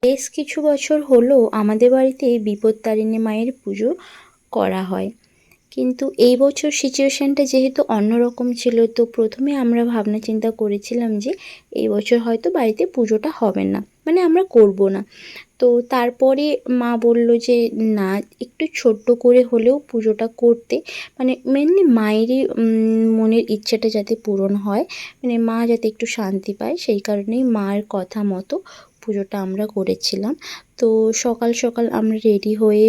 বেশ কিছু বছর হলো আমাদের বাড়িতে বিপত্তারিণী মায়ের পুজো করা হয়। কিন্তু এই বছর সিচুয়েশানটা যেহেতু অন্যরকম ছিল, তো প্রথমে আমরা ভাবনা চিন্তা করেছিলাম যে এই বছর হয়তো বাড়িতে পুজোটা হবে না, মানে আমরা করব না। তো তারপরে মা বলল যে না, একটু ছোট্ট করে হলেও পুজোটা করতে, মানে মেনলি মায়েরই মনের ইচ্ছাটা যাতে পূরণ হয়, মানে মা যাতে একটু শান্তি পায়, সেই কারণেই মার কথা মতো পুজোটা আমরা করেছিলাম। তো সকাল সকাল আমরা রেডি হয়ে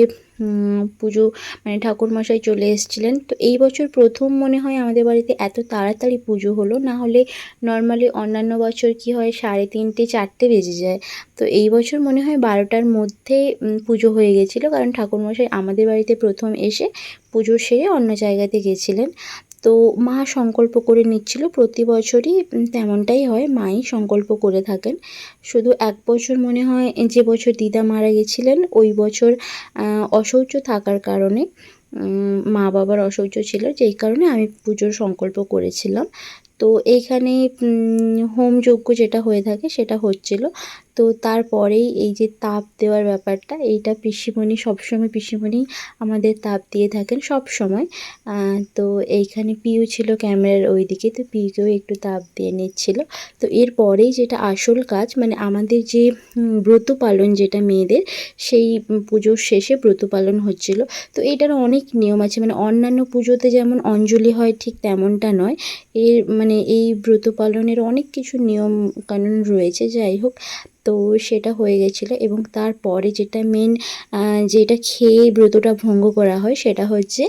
পুজো, মানে ঠাকুরমশাই চলে এসেছিলেন। তো এই বছর প্রথম মনে হয় আমাদের বাড়িতে এত তাড়াতাড়ি পুজো হলো, না হলে নর্মালি অন্যান্য বছর কি হয় 3:30 4টে বেজে যায়। তো এই বছর মনে হয় 12টার মধ্যে পুজো হয়ে গেছিলো, কারণ ঠাকুরমশাই আমাদের বাড়িতে প্রথম এসে পুজো সেরে অন্য জায়গাতে গেছিলেন। তো মা সংকল্প করে নিচ্ছিল, প্রতি বছরই তেমনটাই হয়, মাই সংকল্প করে থাকেন। শুধু এক বছর মনে হয়, যে বছর দিদা মারা গেছিলেন ওই বছর অশৌচ থাকার কারণে, মা বাবার অশৌচ ছিল, যেই কারণে আমি পুজোর সংকল্প করেছিলাম। তো এইখানে হোমযজ্ঞ যেটা হয়ে থাকে সেটা হচ্ছিল। তো তারপরেই এই যে তাপ দেওয়ার ব্যাপারটা, এইটা পিসিমণি সবসময়, পিসিমণি আমাদের তাপ দিয়ে থাকেন সবসময়। তো এইখানে পিউ ছিল ক্যামেরার ওইদিকে, তো পিউকেও একটু তাপ দিয়ে নিচ্ছিল। তো এরপরেই যেটা আসল কাজ, মানে আমাদের যে ব্রত পালন যেটা মেয়েদের, সেই পুজোর শেষে ব্রত পালন হচ্ছিল। তো এটারও অনেক নিয়ম আছে, মানে অন্যান্য পুজোতে যেমন অঞ্জলি হয় ঠিক তেমনটা নয়, এর মানে এই ব্রত পালনের অনেক কিছু নিয়ম কানুন রয়েছে। যাই হোক, তো সেটা হয়ে গেছিলো, এবং তারপরে যেটা মেন, যেটা খেয়ে ব্রতটা ভঙ্গ করা হয় সেটা হচ্ছে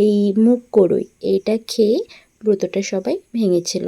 এই মুগ কড়ই, এইটা খেয়ে ব্রতটা সবাই ভেঙেছিল।